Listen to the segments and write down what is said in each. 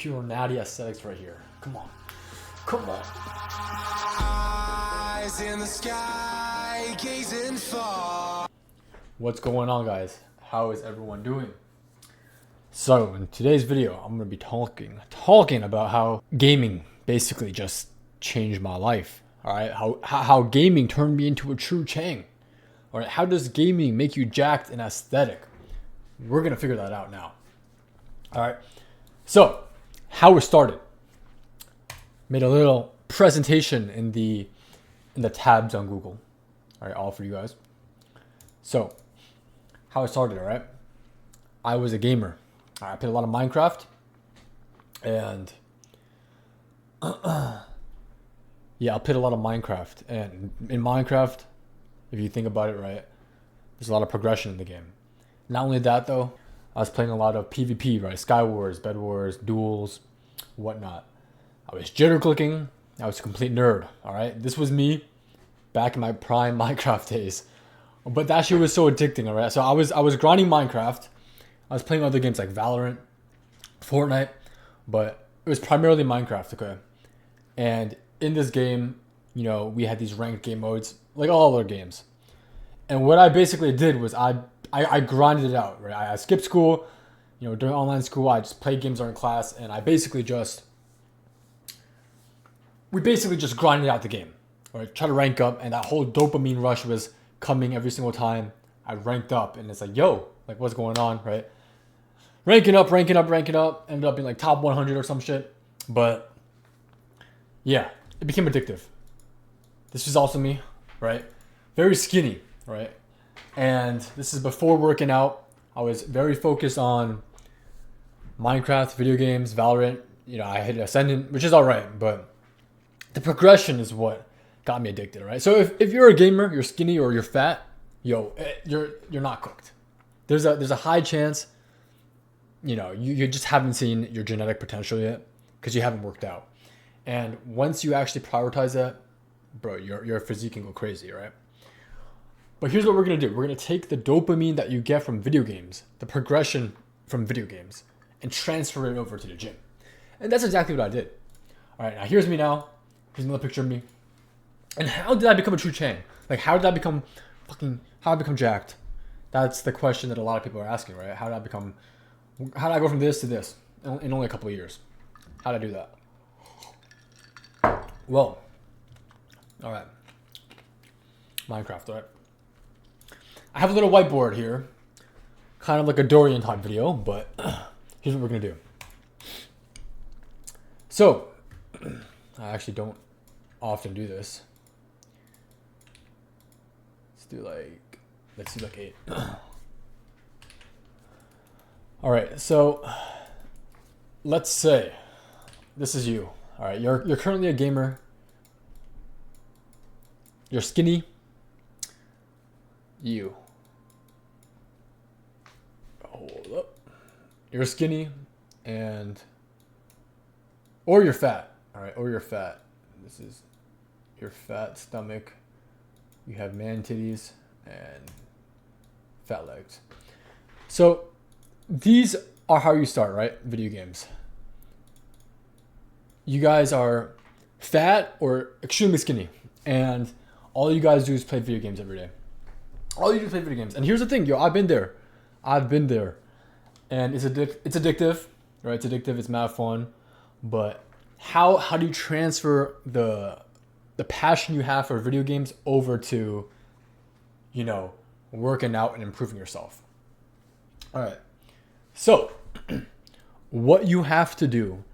pure natty aesthetics right here. Come on. Come on. Eyes in the sky, gazing far. What's going on, guys? How is everyone doing? So in today's video, I'm going to be talking about how gaming basically just changed my life. All right, how gaming turned me into a true Chang. All right, how does gaming make you jacked and aesthetic? We're going to figure that out now. All right, so how it started. Made a little presentation in the tabs on Google. All right, all for you guys. So how it started, all right? I was a gamer. I played a lot of Minecraft, and yeah, I played a lot of Minecraft. And in Minecraft, if you think about it, right, there's a lot of progression in the game. Not only that, though, I was playing a lot of PvP, right? Sky Wars, Bed Wars, duels, whatnot. I was jitter clicking. I was a complete nerd. All right, this was me back in my prime Minecraft days. But that shit was so addicting. All right, so I was grinding Minecraft. I was playing other games like Valorant, Fortnite, but it was primarily Minecraft. Okay, and in this game, you know, we had these ranked game modes like all other games. And what I basically did was I grinded it out. Right, I skipped school. You know, during online school, I just played games during class, and we basically just grinded out the game. Right, try to rank up, and that whole dopamine rush was coming every single time I ranked up, and it's like, yo, like, what's going on, right? Ranking up, ended up being like top 100 or some shit. But yeah, it became addictive. This is also me, right? Very skinny, right? And this is before working out. I was very focused on Minecraft, video games, Valorant. You know, I hit Ascendant, which is all right, but the progression is what got me addicted, right? So if you're a gamer, you're skinny or you're fat, yo, you're not cooked. There's a high chance, you know, you just haven't seen your genetic potential yet because you haven't worked out. And once you actually prioritize that, bro, your physique can go crazy, right? But here's what we're gonna do. We're gonna take the dopamine that you get from video games, the progression from video games, and transfer it over to the gym. And that's exactly what I did. All right, now here's me now. Here's another picture of me. And how did I become a true Chang? Like, how did I become jacked? That's the question that a lot of people are asking, right? How did I go from this to this in only a couple of years? How did I do that? Well, all right. Minecraft, all right. I have a little whiteboard here, kind of like a Dorian type video, but here's what we're gonna do. So, I actually don't often do this. Let's do like 8. All right, so let's say this is you. All right, you're currently a gamer. You're skinny. Hold up. You're skinny, or you're fat. All right, or you're fat. This is your fat stomach. You have man titties and fat legs. So these are how you start, right? Video games. You guys are fat or extremely skinny, and all you guys do is play video games every day. All you do is play video games. And here's the thing, yo, I've been there, and it's addictive, right? It's addictive. It's mad fun, but how do you transfer the passion you have for video games over to, you know, working out and improving yourself? All right. So what you have to do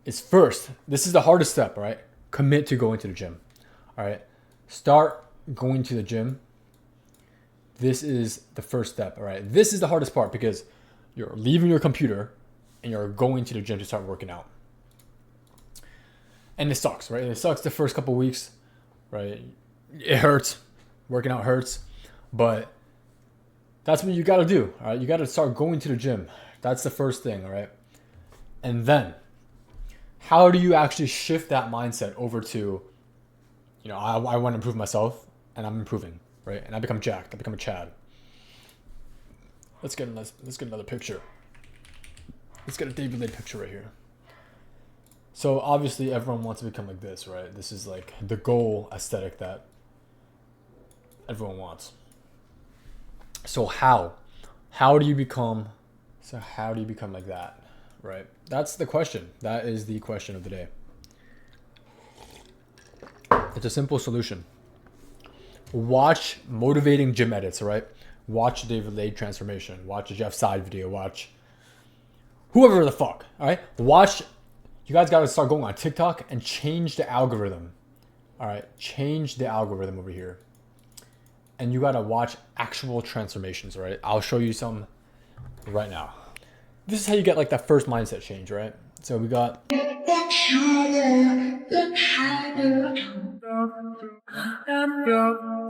is, first, this is the hardest step, all right? Commit to going to the gym. All right. Start going to the gym. This is the first step, all right? This is the hardest part because you're leaving your computer and you're going to the gym to start working out. And it sucks, right? It sucks the first couple weeks, right? It hurts. Working out hurts. But that's what you got to do, all right? You got to start going to the gym. That's the first thing, all right? And then how do you actually shift that mindset over to, you know, I want to improve myself, and I'm improving, right? And I become jacked. I become a Chad. Let's get another picture. Let's get a David Lade picture right here. So obviously everyone wants to become like this, right? This is like the goal aesthetic that everyone wants. So how do you become like that, right? That's the question. That is the question of the day. It's a simple solution. Watch motivating gym edits, right? Watch David Lade transformation. Watch a Jeff Side video. Watch whoever the fuck, all right? Watch. You guys got to start going on TikTok and change the algorithm, all right? Change the algorithm over here. And you got to watch actual transformations, right? I'll show you some right now. This is how you get like that first mindset change, right? So we got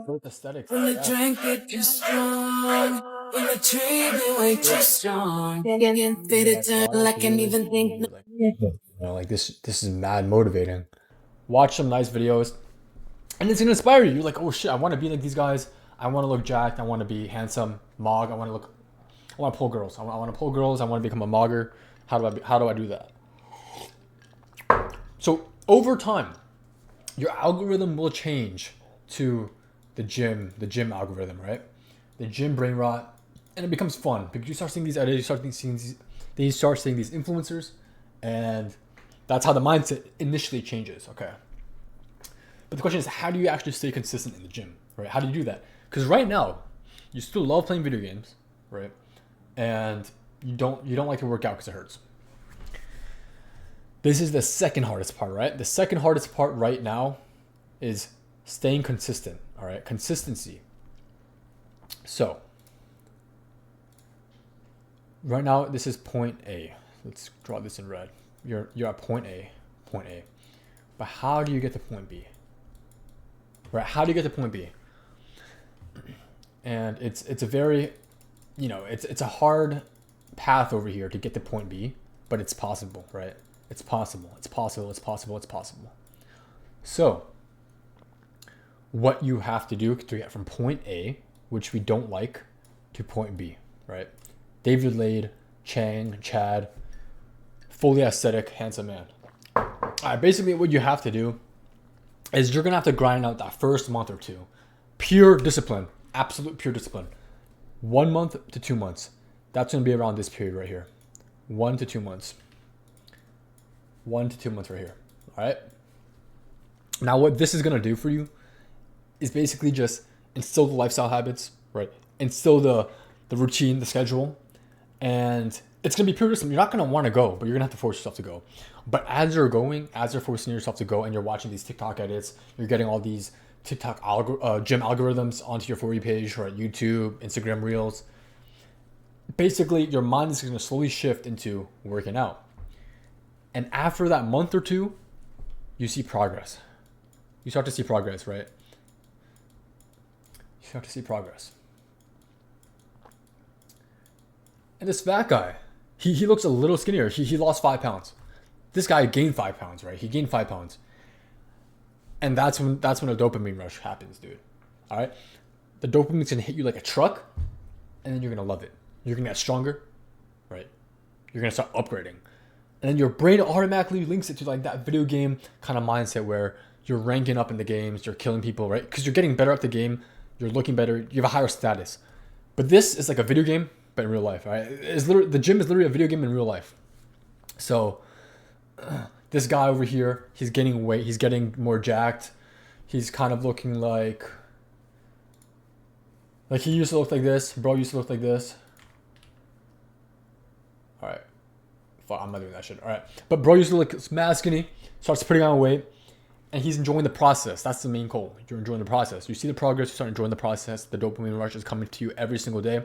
both aesthetics. When the drink get too strong, when the treatment way too strong, getting faded down like I can't even think. Like this is mad motivating. Watch some nice videos, and it's gonna inspire you. You're like, oh shit, I want to be like these guys. I want to look jacked. I want to be handsome, mog. I want to pull girls. I want to pull girls. I want to become a mogger. How do I do that? So over time, your algorithm will change to the gym algorithm, right? The gym brain rot, and it becomes fun because you start seeing these edits, you start seeing these influencers, and that's how the mindset initially changes. Okay. But the question is, how do you actually stay consistent in the gym, right? How do you do that? Because right now, you still love playing video games, right? And you don't like to work out because it hurts. This is the second hardest part, right? The second hardest part right now is staying consistent, all right? Consistency. So, right now, this is point A. Let's draw this in red. You're at point A. But how do you get to point B? Right? How do you get to point B? And it's a very, it's a hard path over here to get to point B, but it's possible, right? It's possible. So, what you have to do to get from point A, which we don't like, to point B, right? David Lade, Chad, fully aesthetic, handsome man. All right, basically what you have to do is you're going to have to grind out that first month or two. Pure discipline, absolute pure discipline. 1 month to 2 months. That's going to be around this period right here. 1 to 2 months. 1 to 2 months right here. All right. Now, what this is going to do for you is basically just instill the lifestyle habits, right? Instill the routine, the schedule, and it's going to be pure discipline. You're not going to want to go, but you're going to have to force yourself to go. But as you're forcing yourself to go and you're watching these TikTok edits, you're getting all these TikTok gym algorithms onto your For You page, right? YouTube, Instagram Reels. Basically, your mind is going to slowly shift into working out. And after that month or two, you see progress. You start to see progress, right? You start to see progress. And this fat guy, he looks a little skinnier. He lost 5 pounds. This guy gained 5 pounds, right? He gained 5 pounds. And that's when a dopamine rush happens, dude. All right? The dopamine's going to hit you like a truck, and then you're going to love it. You're going to get stronger, right? You're going to start upgrading. And then your brain automatically links it to like that video game kind of mindset where you're ranking up in the games, you're killing people, right? Because you're getting better at the game, you're looking better, you have a higher status. But this is like a video game, but in real life, right? The gym is literally a video game in real life. So this guy over here, he's gaining weight, he's getting more jacked. He's kind of looking like he used to look like this. Bro used to look like this. All right. Fuck, I'm not doing that shit. All right. But bro used to look mad skinny, starts putting on weight, and he's enjoying the process. That's the main goal. You're enjoying the process. You see the progress, you start enjoying the process. The dopamine rush is coming to you every single day.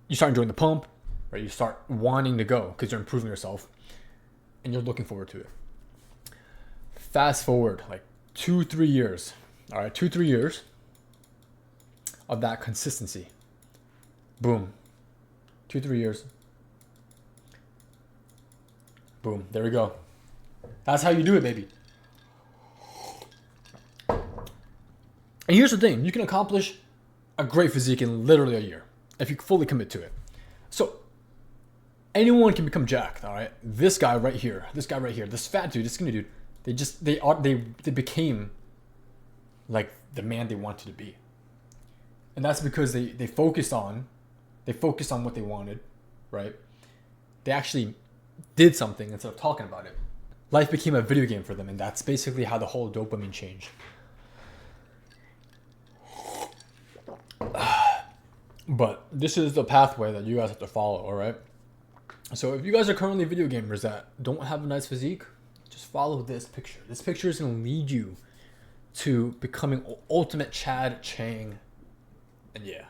You start enjoying the pump, right? You start wanting to go because you're improving yourself and you're looking forward to it. Fast forward like 2-3 years. All right, 2-3 years of that consistency. Boom. 2-3 years. Boom. There we go. That's how you do it, baby. And here's the thing. You can accomplish a great physique in literally a year if you fully commit to it. So Anyone can become jacked, all right? This guy right here, this fat dude, this skinny dude, they became like the man they wanted to be. And that's because they focused on what they wanted, right? They actually did something instead of talking about it. Life became a video game for them, and that's basically how the whole dopamine changed. But this is the pathway that you guys have to follow, all right? So if you guys are currently video gamers that don't have a nice physique, just follow this picture. This picture is going to lead you to becoming ultimate Chad Chang. And yeah.